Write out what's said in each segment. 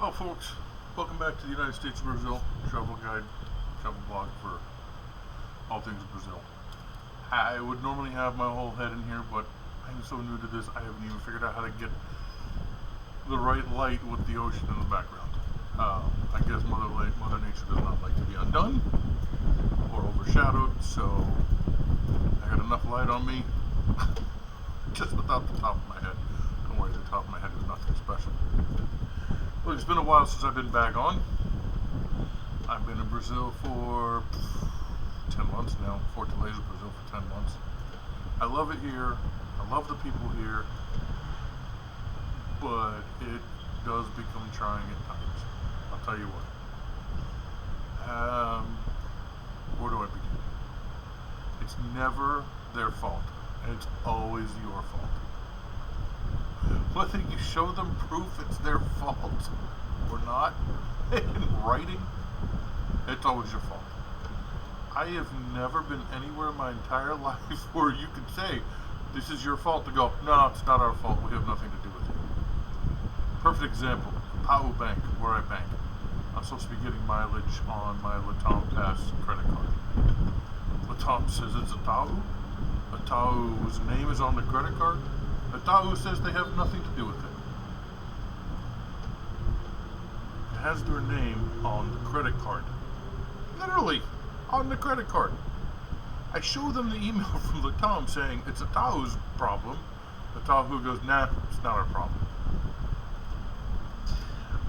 Well, folks, welcome back to the United States of Brazil travel guide, travel blog for all things Brazil. I would normally have my whole head in here, but I'm so new to this, I haven't even figured out how to get the right light with the ocean in the background. I guess Mother Nature does not like to be undone or overshadowed, so I got enough light on me, just without the top of my head. Don't worry, the top of my head is nothing special. Look, it's been a while since I've been back on. I've been in Brazil for 10 months now. Fortaleza, Brazil for 10 months. I love it here. I love the people here. But it does become trying at times. I'll tell you what. Where do I begin? It's never their fault. It's always your fault. Whether you show them proof it's their fault or not, in writing, it's always your fault. I have never been anywhere in my entire life where you could say, this is your fault, to go, no, it's not our fault, we have nothing to do with it. Perfect example, Itaú Bank, where I bank. I'm supposed to be getting mileage on my Latam Pass credit card. Latam says it's Itaú. Itaú's name is on the credit card. Itaú says they have nothing to do with it. It has their name on the credit card. Literally, on the credit card. I show them the email from Latam saying it's Itaú's problem. Itaú goes, nah, it's not our problem.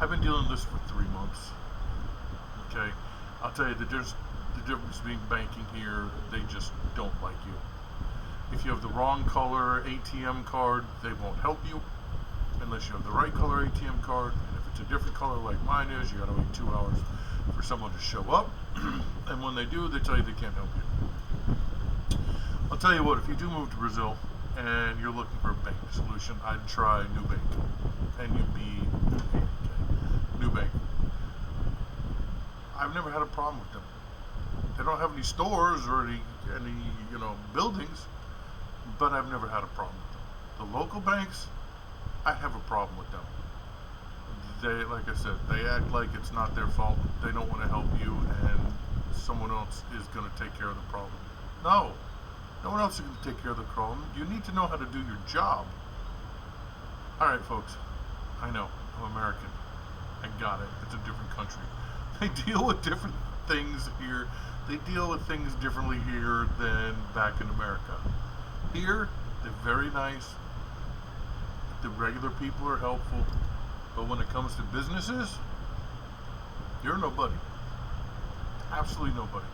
I've been dealing with this for 3 months. Okay? I'll tell you, the difference between banking here, they just don't like you. If you have the wrong color ATM card, they won't help you unless you have the right color ATM card. And if it's a different color like mine is, you gotta wait 2 hours for someone to show up. And when they do, they tell you they can't help you. I'll tell you what, if you do move to Brazil and you're looking for a bank solution, I'd try Nubank. N-U-B-A-N-K. Nubank. I've never had a problem with them. They don't have any stores or any buildings, but I've never had a problem with them. The local banks, I have a problem with them. They, like I said, they act like it's not their fault. They don't want to help you, and someone else is going to take care of the problem. No one else is going to take care of the problem. You need to know how to do your job. All right, folks. I know, I'm American. I got it. It's a different country. They deal with different things here. They deal with things differently here than back in America. Here, they're very nice. The regular people are helpful. But when it comes to businesses, you're nobody. Absolutely nobody.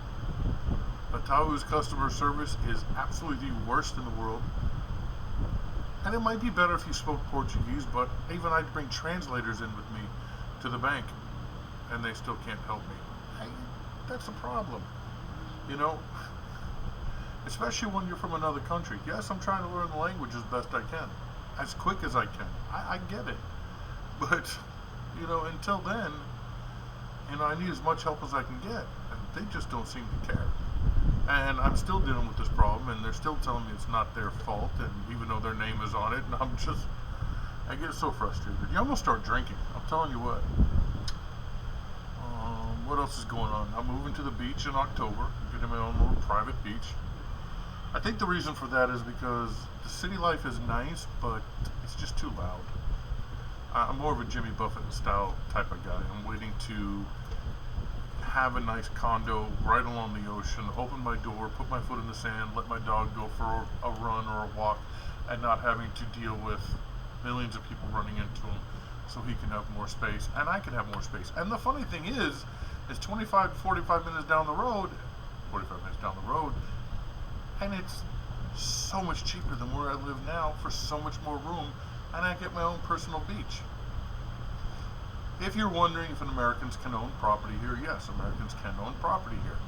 Itaú's customer service is absolutely the worst in the world. And it might be better if you spoke Portuguese, but even I'd bring translators in with me to the bank, and they still can't help me. Hey, that's a problem. Especially when you're from another country. Yes, I'm trying to learn the language as best I can, as quick as I can. I get it. But, until then, I need as much help as I can get. And they just don't seem to care. And I'm still dealing with this problem, and they're still telling me it's not their fault, and even though their name is on it, and I get so frustrated. You almost start drinking. I'm telling you what. What else is going on? I'm moving to the beach in October. I'm getting my own little private beach. I think the reason for that is because the city life is nice, but it's just too loud. I'm more of a Jimmy Buffett style type of guy. I'm waiting to have a nice condo right along the ocean, open my door, put my foot in the sand, let my dog go for a run or a walk, and not having to deal with millions of people running into him, so he can have more space and I can have more space. And the funny thing is 25 to 45 minutes down the road, and it's so much cheaper than where I live now for so much more room, and I get my own personal beach. If you're wondering if Americans can own property here, yes, Americans can own property here.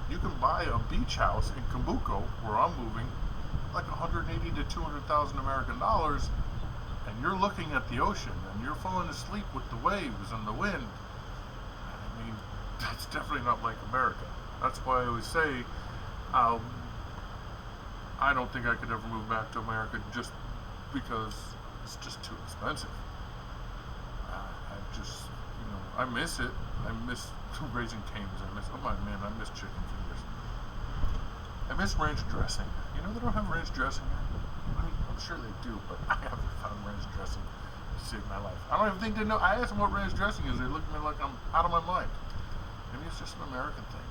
You can buy a beach house in Cumbuco, where I'm moving, like 180 to 200,000 American dollars, and you're looking at the ocean, and you're falling asleep with the waves and the wind. I mean, that's definitely not like America. That's why I always say, I don't think I could ever move back to America just because it's just too expensive. I miss it. I miss raising canes. Oh my man, I miss chicken fingers. I miss ranch dressing. You know they don't have ranch dressing here. I mean, I'm sure they do, but I haven't found ranch dressing to save my life. I don't even think they know. I asked them what ranch dressing is. They look at me like I'm out of my mind. Maybe it's just an American thing.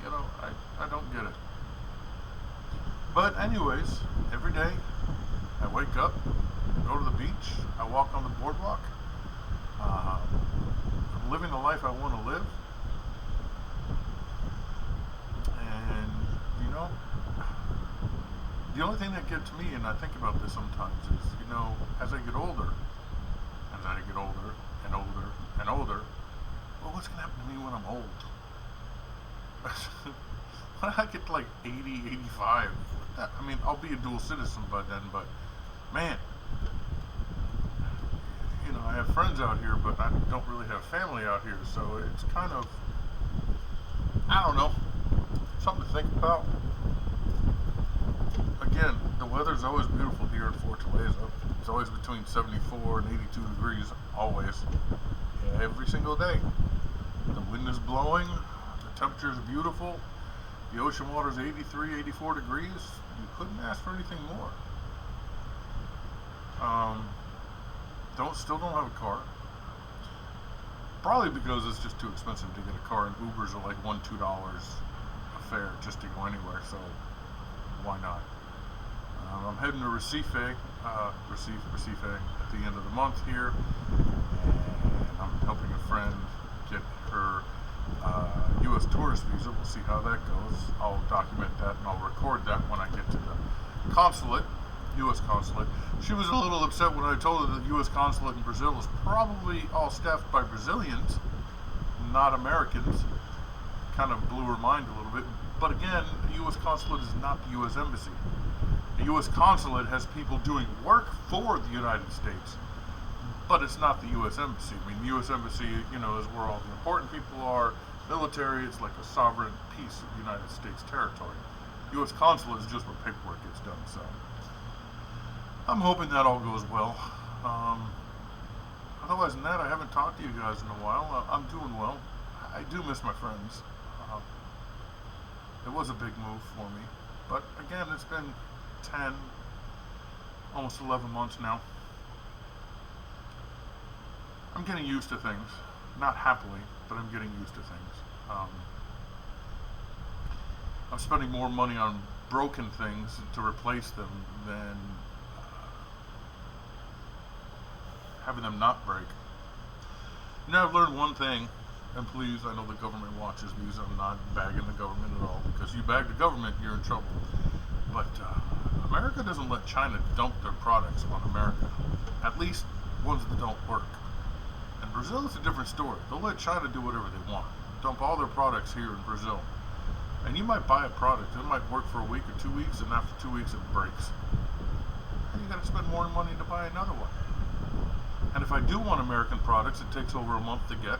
I don't get it. But anyways, every day I wake up, go to the beach, I walk on the boardwalk. I'm living the life I want to live. And, the only thing that gets me, and I think about this sometimes, is, as I get older, and older, and older, well, what's going to happen to me when I'm old? When I get to like 80, 85, I mean, I'll be a dual citizen by then, but man, I have friends out here, but I don't really have family out here, so it's kind of, I don't know, something to think about. Again, the weather's always beautiful here in Fortaleza. It's always between 74 and 82 degrees, always. Yeah, every single day. The wind is blowing, the temperature is beautiful, the ocean water is 83, 84 degrees. You couldn't ask for anything more. Still don't have a car. Probably because it's just too expensive to get a car, and Ubers are like $1-2 a fare just to go anywhere, so why not? I'm heading to Recife at the end of the month here, and I'm helping a friend get her U.S. tourist visa. We'll see how that goes. I'll document that and I'll record that when I get to the consulate, U.S. consulate. She was a little upset when I told her that the U.S. consulate in Brazil is probably all staffed by Brazilians, not Americans. Kind of blew her mind a little bit. But again, the U.S. consulate is not the U.S. embassy. The U.S. consulate has people doing work for the United States, but it's not the U.S. embassy. I mean, the U.S. embassy, is where all the important people are. Military, it's like a sovereign piece of the United States territory. U.S. consulate is just where paperwork gets done. So I'm hoping that all goes well. Otherwise than that, I haven't talked to you guys in a while. I'm doing well. I do miss my friends. It was a big move for me. But again, it's been 10, almost 11 months now. I'm getting used to things. Not happily, but I'm getting used to things. I'm spending more money on broken things to replace them than having them not break. I've learned one thing, and please, I know the government watches these. I'm not bagging the government at all, because you bag the government, you're in trouble. But America doesn't let China dump their products on America, at least ones that don't work. And Brazil is a different story. They'll let China do whatever they want. Dump all their products here in Brazil. And you might buy a product, it might work for a week or 2 weeks, and after 2 weeks it breaks. And you gotta spend more money to buy another one. And if I do want American products, it takes over a month to get,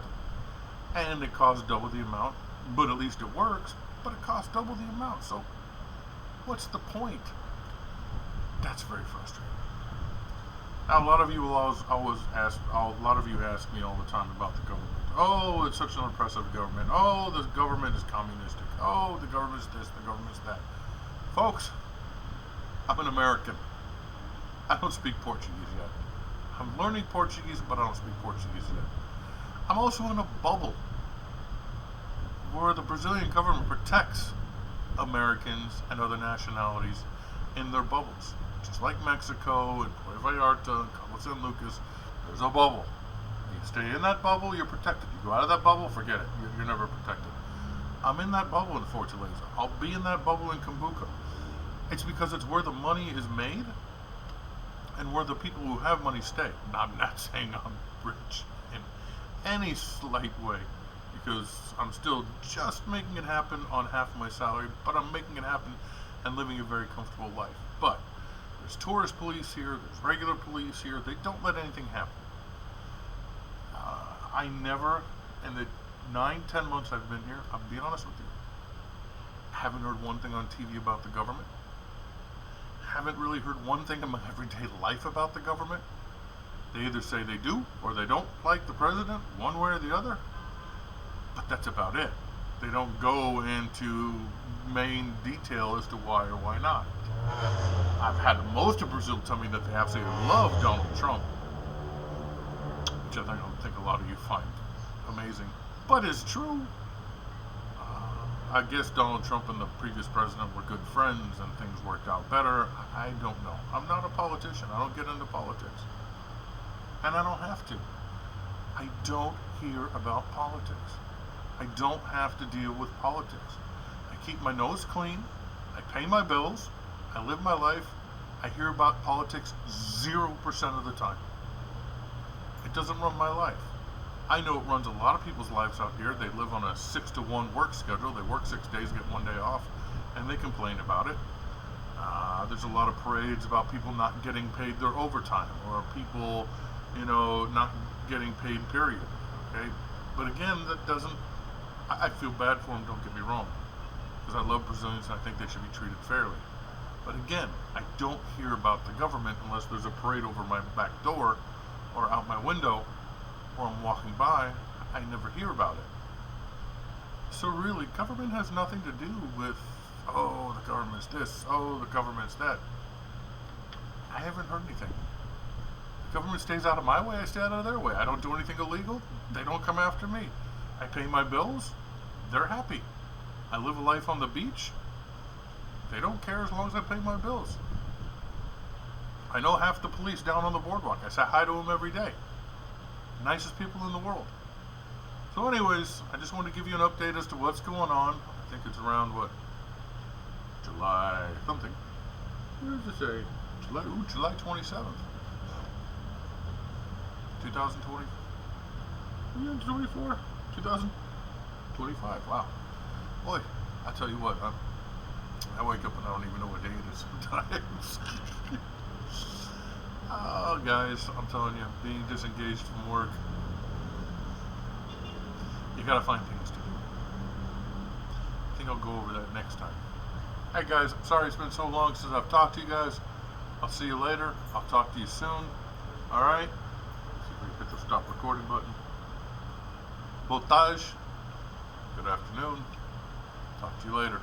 and it costs double the amount, but at least it works, but it costs double the amount. So what's the point? That's very frustrating. Now, a lot of you will always ask, a lot of you ask me all the time about the government. Oh, it's such an oppressive government. Oh, the government is communistic. Oh, the government's this, the government's that. Folks, I'm an American. I don't speak Portuguese yet. I'm learning Portuguese, but I don't speak Portuguese yet. I'm also in a bubble where the Brazilian government protects Americans and other nationalities in their bubbles. Just like Mexico and Puerto Vallarta and Cabo San Lucas, there's a bubble. You stay in that bubble, you're protected. You go out of that bubble, forget it. You're never protected. I'm in that bubble in Fortaleza. I'll be in that bubble in Cumbuco. It's because it's where the money is made and where the people who have money stay. Now, I'm not saying I'm rich in any slight way, because I'm still just making it happen on half of my salary, but I'm making it happen and living a very comfortable life. But there's tourist police here, there's regular police here, they don't let anything happen. I never, in the 9-10 months I've been here, I'll be honest with you, haven't heard one thing on TV about the government. Haven't really heard one thing in my everyday life about the government. They either say they do or they don't like the president, one way or the other. but that's about it. They don't go into main detail as to why or why not. I've had most of Brazil tell me that they absolutely love Donald Trump, which I don't think a lot of you find amazing, but it's true. I guess Donald Trump and the previous president were good friends and things worked out better. I don't know. I'm not a politician. I don't get into politics. And I don't have to. I don't hear about politics. I don't have to deal with politics. I keep my nose clean. I pay my bills. I live my life. I hear about politics 0% of the time. It doesn't run my life. I know it runs a lot of people's lives out here. They live on a 6-to-1 work schedule. They work 6 days, get 1 day off, and they complain about it. There's a lot of parades about people not getting paid their overtime, or people, not getting paid, period. Okay? But again, that doesn't, I feel bad for them, don't get me wrong, because I love Brazilians and I think they should be treated fairly. But again, I don't hear about the government unless there's a parade over my back door or out my window, or I'm walking by. I never hear about it. So really, government has nothing to do with, oh, the government's this, oh, the government's that. I haven't heard anything. The government stays out of my way, I stay out of their way. I don't do anything illegal, they don't come after me. I pay my bills, they're happy. I live a life on the beach, they don't care as long as I pay my bills. I know half the police down on the boardwalk. I say hi to them every day. Nicest people in the world. So anyways, I just wanted to give you an update as to what's going on. I think it's around, July something. What does it say? July 27th. 2020? 24? 2025. Wow. Boy, I tell you what, I wake up and I don't even know what day it is sometimes. Oh, guys, I'm telling you, being disengaged from work, you gotta find things to do. I think I'll go over that next time. Hey, guys, I'm sorry it's been so long since I've talked to you guys. I'll see you later. I'll talk to you soon. Alright? See if we can hit the stop recording button. Boa tarde. Good afternoon. Talk to you later.